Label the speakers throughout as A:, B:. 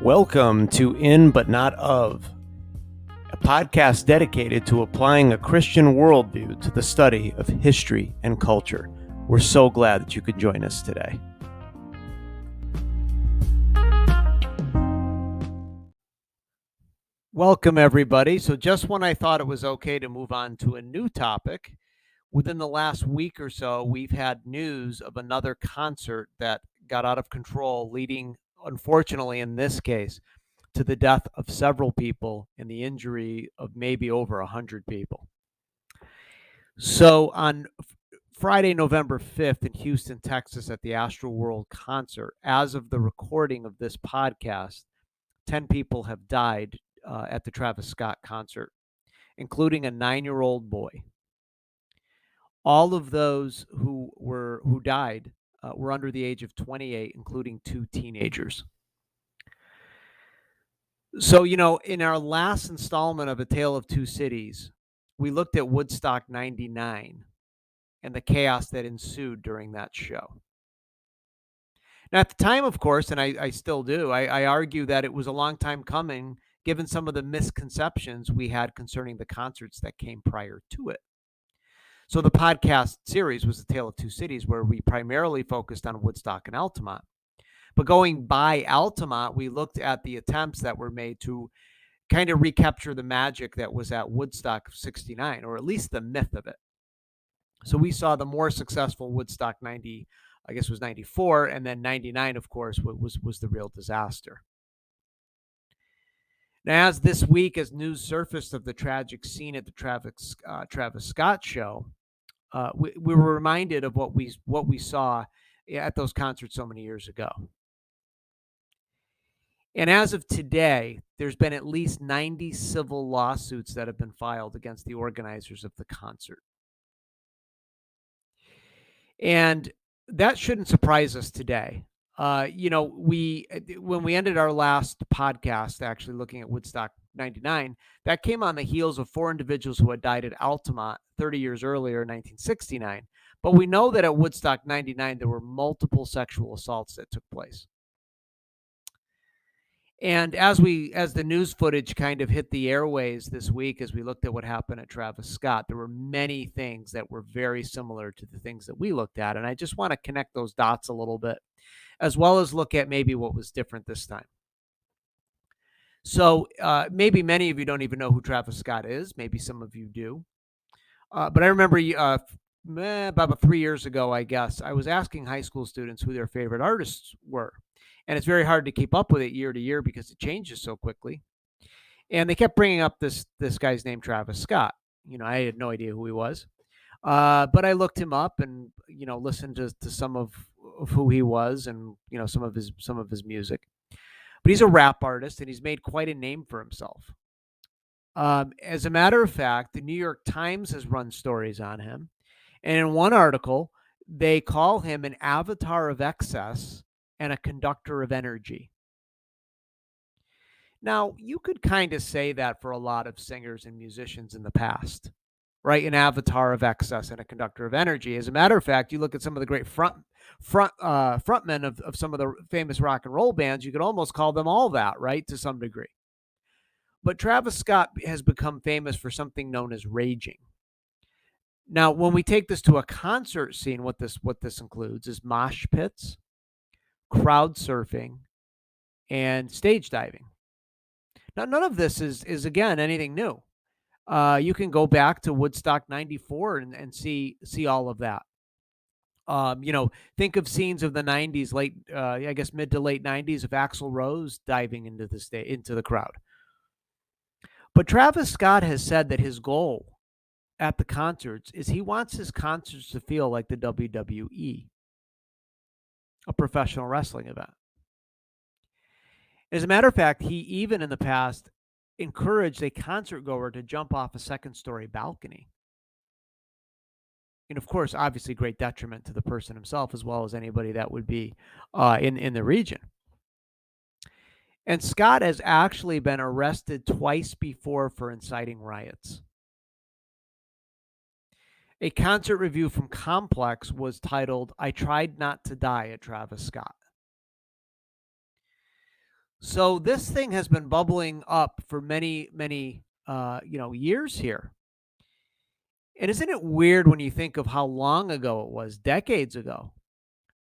A: Welcome to In But Not Of, a podcast dedicated to applying a Christian worldview to the study of history and culture. We're so glad that you could join us today. Welcome, everybody. So just when I thought it was okay to move on to a new topic, within the last week or so, we've had news of another concert that got out of control, leading, unfortunately, in this case, to the death of several people and the injury of maybe over 100 people. So on Friday, November 5th in Houston, Texas, at the Astroworld concert, as of the recording of this podcast, 10 people have died at the Travis Scott concert, including a 9-year-old boy. All of those who died were under the age of 28, including 2 teenagers. So, in our last installment of A Tale of Two Cities, we looked at Woodstock 99 and the chaos that ensued during that show. Now, at the time, of course, and I still do, I argue that it was a long time coming, given some of the misconceptions we had concerning the concerts that came prior to it. So the podcast series was A Tale of Two Cities, where we primarily focused on Woodstock and Altamont. But going by Altamont, we looked at the attempts that were made to kind of recapture the magic that was at Woodstock of 69, or at least the myth of it. So we saw the more successful Woodstock 90, I guess was 94, and then 99, of course, was the real disaster. Now, as this week, as news surfaced of the tragic scene at the Travis Scott show, we were reminded of what we saw at those concerts so many years ago. And as of today, there's been at least 90 civil lawsuits that have been filed against the organizers of the concert. And that shouldn't surprise us today. When we ended our last podcast, actually looking at Woodstock 99, that came on the heels of 4 individuals who had died at Altamont 30 years earlier in 1969. But we know that at Woodstock 99, there were multiple sexual assaults that took place. And as the news footage kind of hit the airways this week, as we looked at what happened at Travis Scott, there were many things that were very similar to the things that we looked at. And I just want to connect those dots a little bit, as well as look at maybe what was different this time. So maybe many of you don't even know who Travis Scott is. Maybe some of you do. But I remember about 3 years ago, I guess, I was asking high school students who their favorite artists were. And it's very hard to keep up with it year to year because it changes so quickly. And they kept bringing up this guy's name, Travis Scott. I had no idea who he was. But I looked him up and, listened to some of who he was and, some of his music. But he's a rap artist and he's made quite a name for himself. As a matter of fact, the New York Times has run stories on him. And in one article, they call him an avatar of excess and a conductor of energy. Now, you could kind of say that for a lot of singers and musicians in the past, right? An avatar of excess and a conductor of energy. As a matter of fact, you look at some of the great frontmen of some of the famous rock and roll bands, you could almost call them all that, right, to some degree. But Travis Scott has become famous for something known as raging. Now, when we take this to a concert scene, what this includes is mosh pits, crowd surfing, and stage diving. Now, none of this is again anything new. You can go back to Woodstock 94 and see all of that. Think of scenes of the 90s, mid to late 90s, of Axl Rose diving into the crowd. But Travis Scott has said that his goal at the concerts is he wants his concerts to feel like the WWE, a professional wrestling event. As a matter of fact, he even in the past encouraged a concert goer to jump off a second-story balcony. And of course, obviously, great detriment to the person himself as well as anybody that would be in the region. And Scott has actually been arrested twice before for inciting riots. A concert review from Complex was titled, "I Tried Not to Die" at Travis Scott. So this thing has been bubbling up for many, many, years here. And isn't it weird when you think of how long ago it was, decades ago,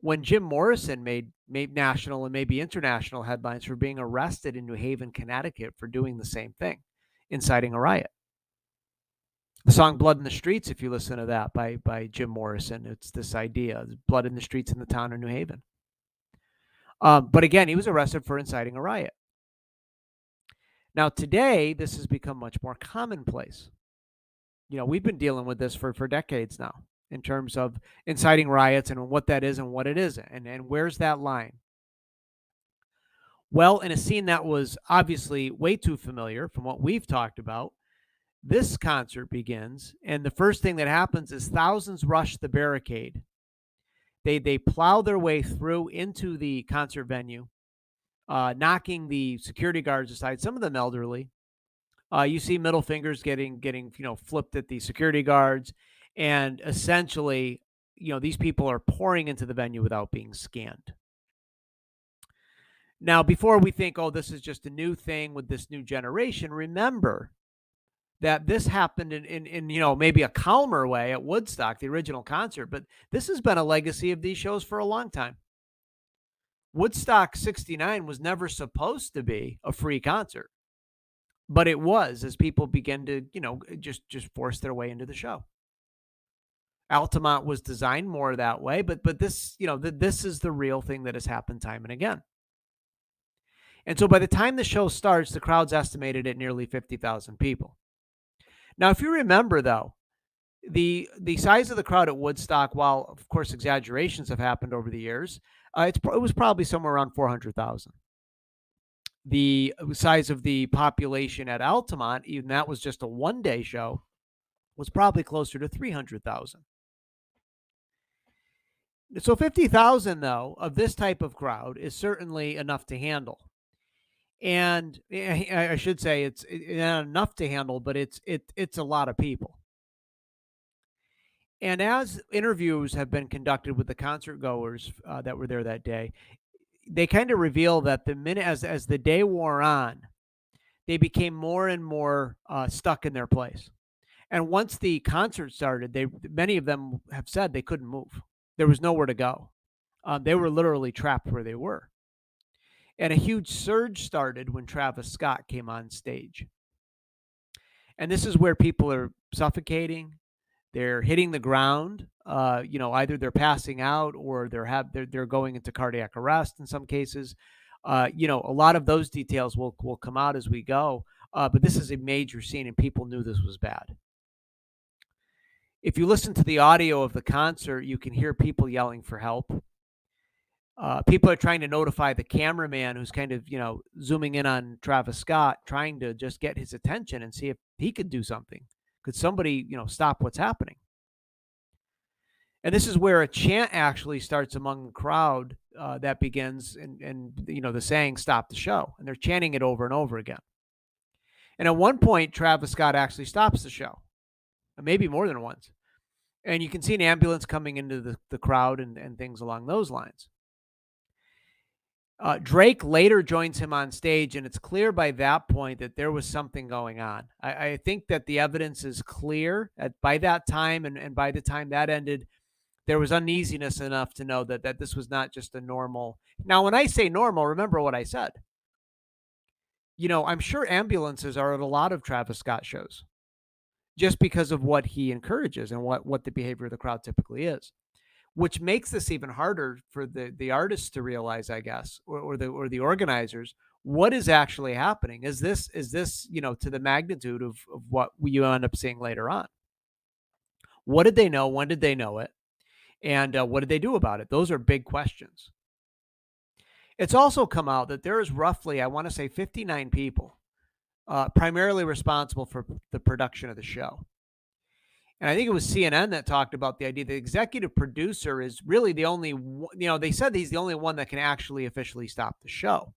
A: when Jim Morrison made national and maybe international headlines for being arrested in New Haven, Connecticut for doing the same thing, inciting a riot. The song "Blood in the Streets," if you listen to that by Jim Morrison, it's this idea: blood in the streets in the town of New Haven. But again, he was arrested for inciting a riot. Now today, this has become much more commonplace. We've been dealing with this for decades now in terms of inciting riots and what that is and what it isn't, and where's that line. Well, in a scene that was obviously way too familiar from what we've talked about, this concert begins, and the first thing that happens is thousands rush the barricade. They plow their way through into the concert venue, knocking the security guards aside, some of them elderly. You see middle fingers getting flipped at the security guards, and essentially, these people are pouring into the venue without being scanned. Now, before we think, oh, this is just a new thing with this new generation, remember that this happened in maybe a calmer way at Woodstock, the original concert, but this has been a legacy of these shows for a long time. Woodstock 69 was never supposed to be a free concert, but it was as people began to, just force their way into the show. Altamont was designed more that way, but this, this is the real thing that has happened time and again. And so by the time the show starts, the crowd's estimated at nearly 50,000 people. Now, if you remember, though, the size of the crowd at Woodstock, while of course exaggerations have happened over the years, it was probably somewhere around 400,000. The size of the population at Altamont, even that was just a one-day show, was probably closer to 300,000. So 50,000, though, of this type of crowd is certainly enough to handle. And I should say it's not enough to handle, but it's a lot of people. And as interviews have been conducted with the concert goers that were there that day, they kind of reveal that the minute as the day wore on, they became more and more stuck in their place. And once the concert started, many of them have said they couldn't move. There was nowhere to go. They were literally trapped where they were. And a huge surge started when Travis Scott came on stage. And this is where people are suffocating. They're hitting the ground. Either they're passing out or they're going into cardiac arrest in some cases. A lot of those details will come out as we go. But this is a major scene, and people knew this was bad. If you listen to the audio of the concert, you can hear people yelling for help. People are trying to notify the cameraman who's kind of, zooming in on Travis Scott, trying to just get his attention and see if he could do something. Could somebody, stop what's happening? And this is where a chant actually starts among the crowd that begins, and the saying, "Stop the show." And they're chanting it over and over again. And at one point, Travis Scott actually stops the show, maybe more than once. And you can see an ambulance coming into the crowd and things along those lines. Drake later joins him on stage, and it's clear by that point that there was something going on. I think that the evidence is clear by that time, and by the time that ended, there was uneasiness enough to know that this was not just a normal. Now, when I say normal, remember what I said. I'm sure ambulances are at a lot of Travis Scott shows just because of what he encourages and what the behavior of the crowd typically is, which makes this even harder for the artists to realize, I guess, or the organizers, what is actually happening. Is this to the magnitude of what you end up seeing later on? What did they know? When did they know it? And what did they do about it? Those are big questions. It's also come out that there is roughly, I want to say, 59 people primarily responsible for the production of the show. And I think it was CNN that talked about the idea the executive producer is really the only one, they said he's the only one that can actually officially stop the show.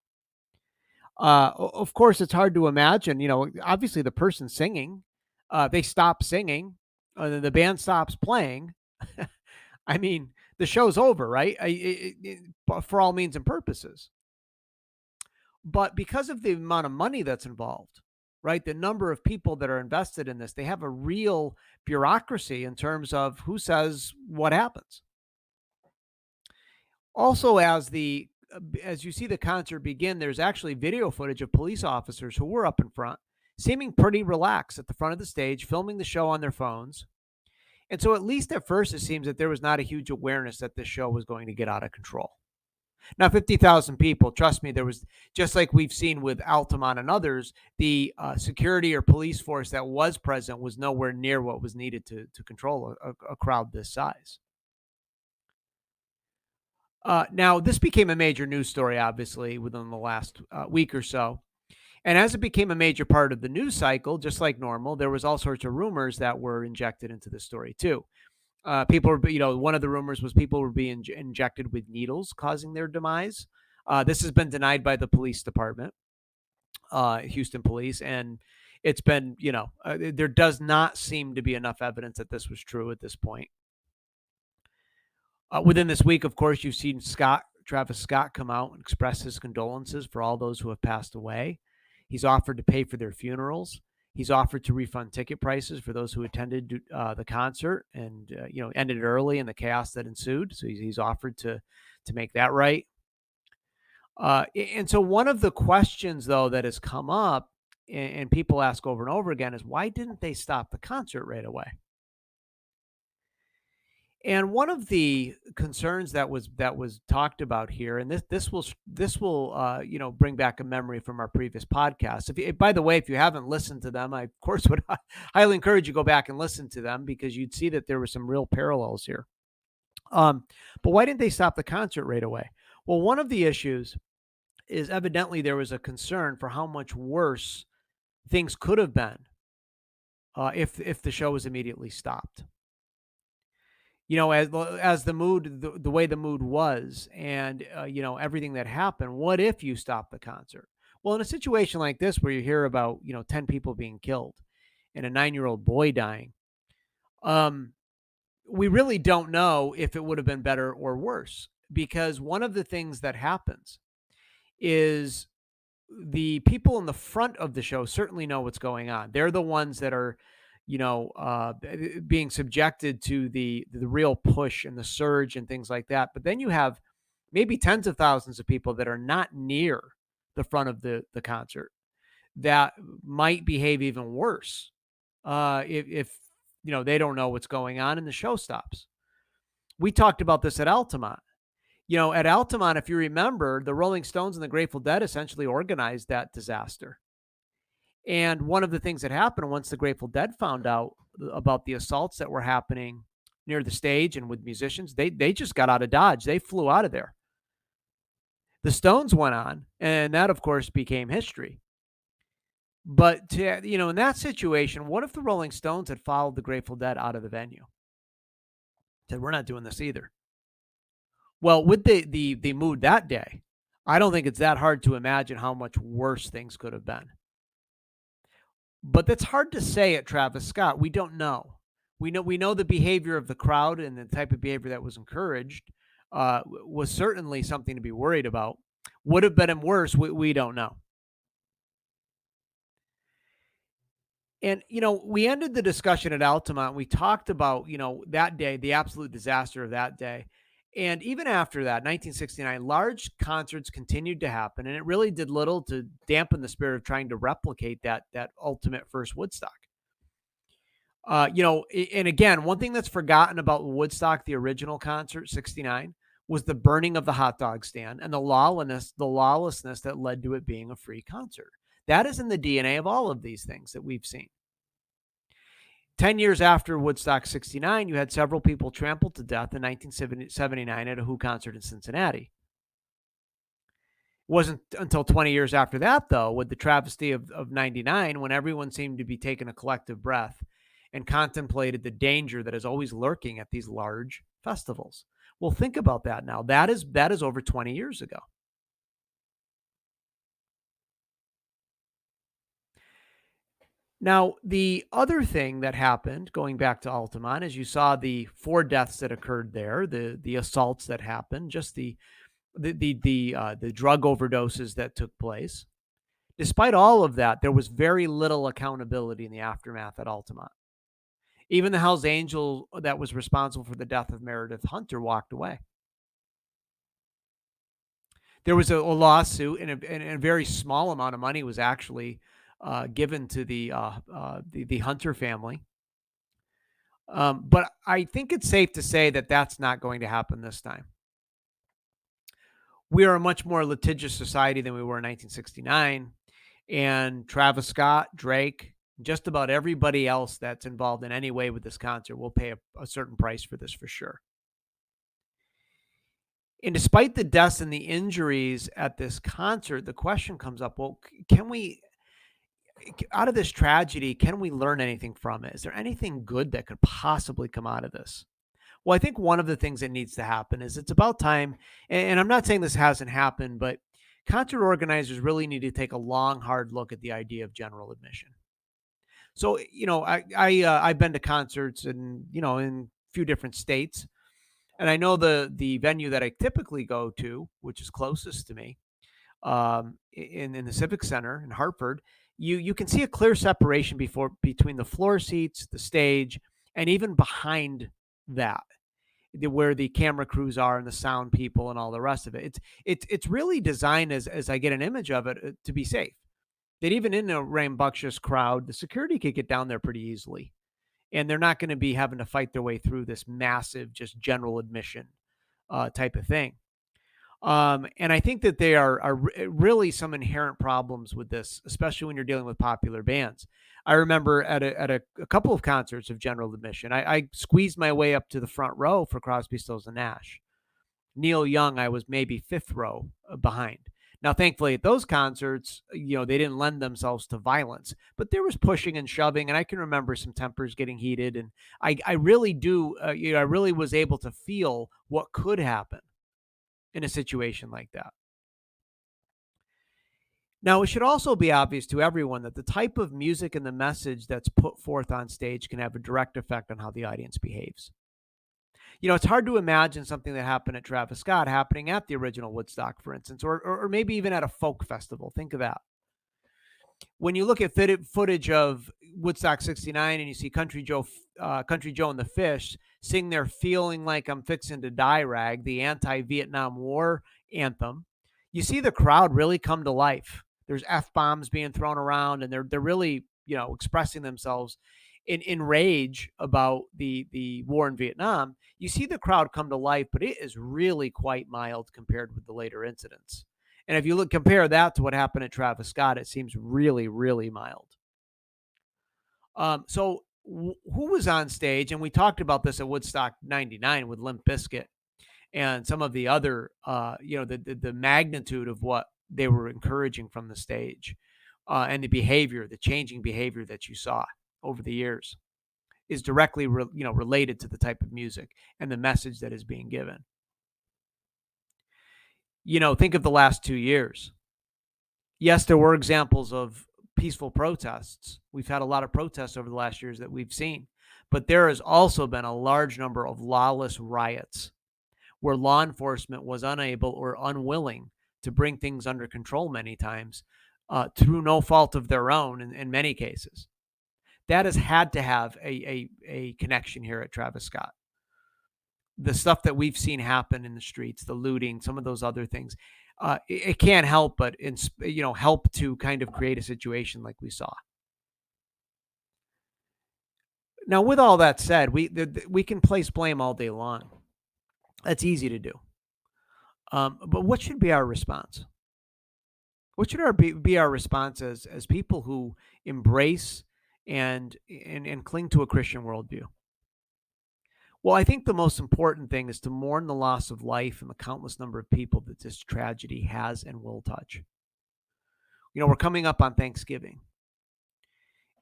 A: Of course, it's hard to imagine, obviously the person singing, they stop singing, the band stops playing. I mean, the show's over, right? For all means and purposes. But because of the amount of money that's involved, right, the number of people that are invested in this, they have a real bureaucracy in terms of who says what happens. Also, as you see the concert begin, there's actually video footage of police officers who were up in front, seeming pretty relaxed at the front of the stage, filming the show on their phones. And so, at least at first, it seems that there was not a huge awareness that this show was going to get out of control. Now, 50,000 people, trust me, there was, just like we've seen with Altamont and others, the security or police force that was present was nowhere near what was needed to control a crowd this size. Now, this became a major news story, obviously, within the last week or so. And as it became a major part of the news cycle, just like normal, there was all sorts of rumors that were injected into the story too. People were, one of the rumors was people were being injected with needles, causing their demise. This has been denied by the police department, Houston police, and it's been, there does not seem to be enough evidence that this was true at this point. Within this week, of course, you've seen Travis Scott come out and express his condolences for all those who have passed away. He's offered to pay for their funerals. He's offered to refund ticket prices for those who attended the concert and ended it early in the chaos that ensued. So he's offered to make that right. And so one of the questions, though, that has come up and people ask over and over again is, why didn't they stop the concert right away? And one of the concerns that was talked about here, and this will bring back a memory from our previous podcast. By the way, if you haven't listened to them, I of course would highly encourage you to go back and listen to them because you'd see that there were some real parallels here. But why didn't they stop the concert right away? Well, one of the issues is evidently there was a concern for how much worse things could have been if the show was immediately stopped. As the way the mood was, and everything that happened, what if you stop the concert? Well, in a situation like this where you hear about 10 people being killed and a 9-year-old boy dying, um we really don't know if it would have been better or worse, because one of the things that happens is the people in the front of the show certainly know what's going on. They're the ones that are, being subjected to the real push and the surge and things like that. But then you have maybe tens of thousands of people that are not near the front of the concert that might behave even worse if they don't know what's going on and the show stops. We talked about this at Altamont. At Altamont, if you remember, the Rolling Stones and the Grateful Dead essentially organized that disaster. And one of the things that happened once the Grateful Dead found out about the assaults that were happening near the stage and with musicians, they just got out of Dodge. They flew out of there. The Stones went on, and that, of course, became history. But in that situation, what if the Rolling Stones had followed the Grateful Dead out of the venue? Said, we're not doing this either. Well, with the mood that day, I don't think it's that hard to imagine how much worse things could have been. But that's hard to say at Travis Scott. We don't know. We know the behavior of the crowd and the type of behavior that was encouraged was certainly something to be worried about. Would have been worse. We don't know. And we ended the discussion at Altamont. We talked about that day, the absolute disaster of that day. And even after that, 1969, large concerts continued to happen, and it really did little to dampen the spirit of trying to replicate that ultimate first Woodstock. And again, one thing that's forgotten about Woodstock, the original concert, 69, was the burning of the hot dog stand and the lawlessness that led to it being a free concert. That is in the DNA of all of these things that we've seen. 10 years after Woodstock 69, you had several people trampled to death in 1979 at a Who concert in Cincinnati. It wasn't until 20 years after that, though, with the travesty of 99, when everyone seemed to be taking a collective breath and contemplated the danger that is always lurking at these large festivals. Well, think about that now. That is over 20 years ago. Now, the other thing that happened, going back to Altamont, is you saw the 4 deaths that occurred there, the assaults that happened, just the the drug overdoses that took place. Despite all of that, there was very little accountability in the aftermath at Altamont. Even the Hells Angel that was responsible for the death of Meredith Hunter walked away. There was a lawsuit, and a very small amount of money was actually given to the Hunter family. But I think it's safe to say that that's not going to happen this time. We are a much more litigious society than we were in 1969. And Travis Scott, Drake, just about everybody else that's involved in any way with this concert will pay a certain price for this for sure. And despite the deaths and the injuries at this concert, the question comes up, well, can we, out of this tragedy, can we learn anything from it? Is there anything good that could possibly come out of this? Well, I think one of the things that needs to happen is it's about time, and I'm not saying this hasn't happened, but concert organizers really need to take a long, hard look at the idea of general admission. So, I've been to concerts in a few different states, and I know the venue that I typically go to, which is closest to me, in the Civic Center in Hartford. You can see a clear separation between the floor seats, the stage, and even behind that, where the camera crews are and the sound people and all the rest of it. It's really designed, as I get an image of it, to be safe. That even in a rambunctious crowd, the security could get down there pretty easily, and they're not going to be having to fight their way through this massive, just general admission type of thing. And I think that there are really some inherent problems with this, especially when you're dealing with popular bands. I remember at a couple of concerts of general admission, I squeezed my way up to the front row for Crosby, Stills and Nash. Neil Young, I was maybe fifth row behind. Now, thankfully, at those concerts, they didn't lend themselves to violence, but there was pushing and shoving, and I can remember some tempers getting heated. And I really do, I really was able to feel what could happen in a situation like that. Now, it should also be obvious to everyone that the type of music and the message that's put forth on stage can have a direct effect on how the audience behaves. It's hard to imagine something that happened at Travis Scott happening at the original Woodstock, for instance, or maybe even at a folk festival. Think of that. When you look at footage of Woodstock '69 and you see Country Joe and the Fish sing their "Feeling Like I'm Fixing to Die" rag, the anti-Vietnam War anthem, you see the crowd really come to life. There's f bombs being thrown around, and they're really expressing themselves in rage about the war in Vietnam. You see the crowd come to life, but it is really quite mild compared with the later incidents. And if you compare that to what happened at Travis Scott, it seems really, really mild. Who was on stage? And we talked about this at Woodstock '99 with Limp Bizkit and some of the other, the magnitude of what they were encouraging from the stage, and the changing behavior that you saw over the years is directly, related to the type of music and the message that is being given. Think of the last 2 years. Yes, there were examples of peaceful protests. We've had a lot of protests over the last years that we've seen, but there has also been a large number of lawless riots where law enforcement was unable or unwilling to bring things under control many times, through no fault of their own in many cases. That has had to have a connection here at Travis Scott. The stuff that we've seen happen in the streets, the looting, some of those other things, it can't help but help to kind of create a situation like we saw. Now, with all that said, we can place blame all day long. That's easy to do. But what should be our response? What should be our response as people who embrace and cling to a Christian worldview? Well, I think the most important thing is to mourn the loss of life and the countless number of people that this tragedy has and will touch. We're coming up on Thanksgiving.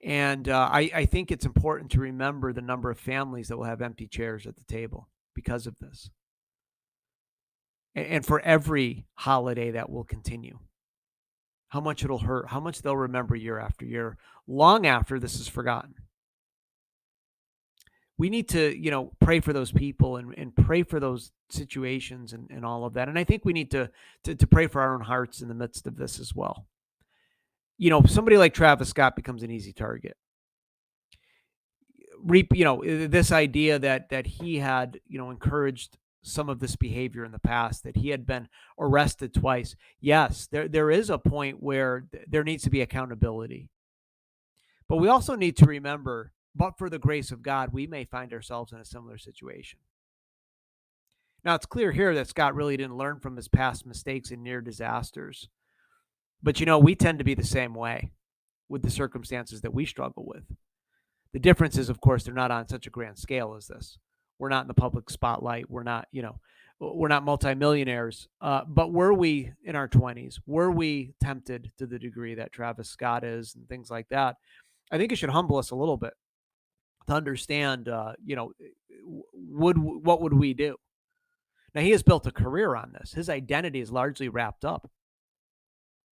A: And I think it's important to remember the number of families that will have empty chairs at the table because of this. And for every holiday that will continue, how much it'll hurt, how much they'll remember year after year, long after this is forgotten. We need to, pray for those people and pray for those situations and all of that. And I think we need to pray for our own hearts in the midst of this as well. Somebody like Travis Scott becomes an easy target. This idea that he had, encouraged some of this behavior in the past, that he had been arrested twice. Yes, there is a point where there needs to be accountability. But we also need to remember, but for the grace of God, we may find ourselves in a similar situation. Now, it's clear here that Scott really didn't learn from his past mistakes and near disasters. But, we tend to be the same way with the circumstances that we struggle with. The difference is, of course, they're not on such a grand scale as this. We're not in the public spotlight. We're not multimillionaires. But were we in our 20s? Were we tempted to the degree that Travis Scott is and things like that? I think it should humble us a little bit to understand, what would we do? Now, he has built a career on this. His identity is largely wrapped up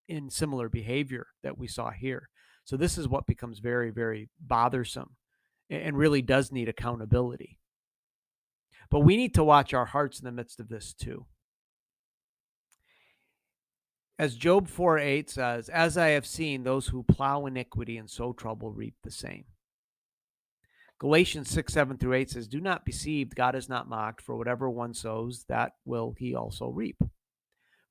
A: in similar behavior that we saw here. So this is what becomes very, very bothersome and really does need accountability. But we need to watch our hearts in the midst of this too. As Job 4:8 says, as I have seen, those who plow iniquity and sow trouble reap the same. Galatians 6:7-8 says, do not be deceived, God is not mocked, for whatever one sows, that will he also reap.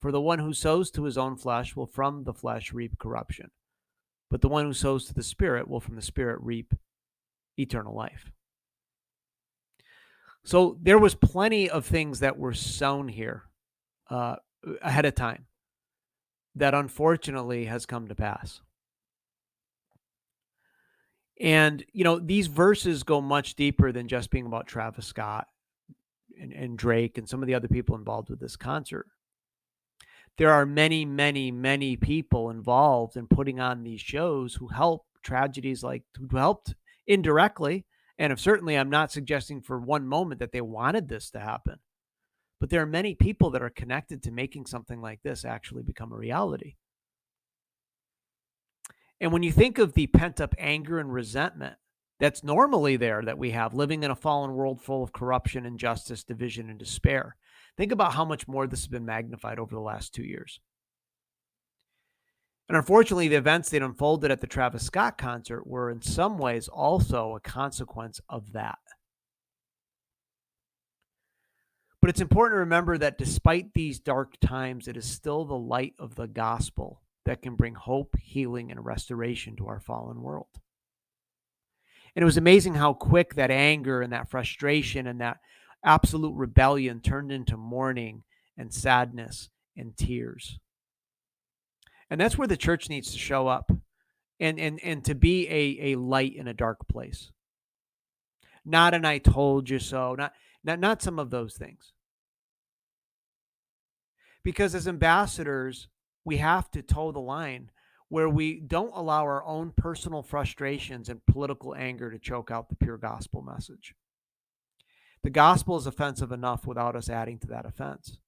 A: For the one who sows to his own flesh will from the flesh reap corruption. But the one who sows to the Spirit will from the Spirit reap eternal life. So there was plenty of things that were sown here ahead of time that unfortunately has come to pass. And, these verses go much deeper than just being about Travis Scott and Drake and some of the other people involved with this concert. There are many, many, many people involved in putting on these shows who help tragedies who helped indirectly. And I'm not suggesting for one moment that they wanted this to happen. But there are many people that are connected to making something like this actually become a reality. And when you think of the pent-up anger and resentment that's normally there that we have living in a fallen world full of corruption, injustice, division, and despair, think about how much more this has been magnified over the last 2 years. And unfortunately, the events that unfolded at the Travis Scott concert were in some ways also a consequence of that. But it's important to remember that despite these dark times, it is still the light of the gospel that can bring hope, healing, and restoration to our fallen world. And it was amazing how quick that anger and that frustration and that absolute rebellion turned into mourning and sadness and tears. And that's where the church needs to show up and to be a light in a dark place. Not an I told you so, not some of those things. Because as ambassadors, we have to toe the line where we don't allow our own personal frustrations and political anger to choke out the pure gospel message. The gospel is offensive enough without us adding to that offense.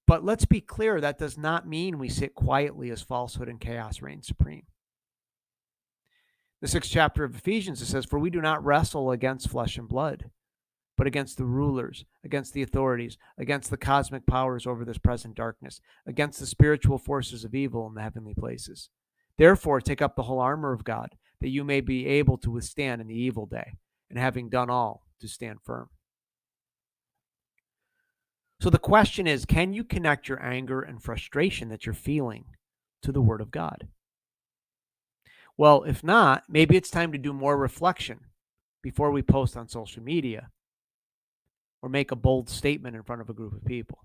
A: But let's be clear, that does not mean we sit quietly as falsehood and chaos reign supreme. The 6th chapter of Ephesians, it says, for we do not wrestle against flesh and blood, but against the rulers, against the authorities, against the cosmic powers over this present darkness, against the spiritual forces of evil in the heavenly places. Therefore, take up the whole armor of God, that you may be able to withstand in the evil day, and having done all, to stand firm. So the question is, can you connect your anger and frustration that you're feeling to the Word of God? Well, if not, maybe it's time to do more reflection before we post on social media or make a bold statement in front of a group of people.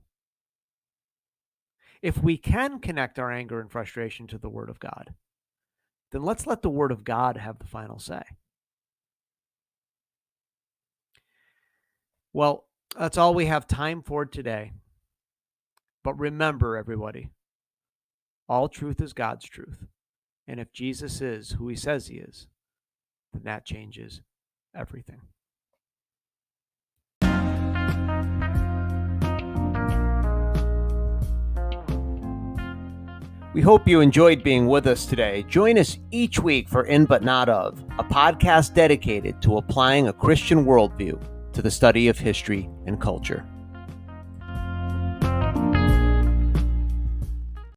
A: If we can connect our anger and frustration to the Word of God, then let's let the Word of God have the final say. Well, that's all we have time for today. But remember, everybody, all truth is God's truth. And if Jesus is who he says he is, then that changes everything. We hope you enjoyed being with us today. Join us each week for In But Not Of, a podcast dedicated to applying a Christian worldview to the study of history and culture.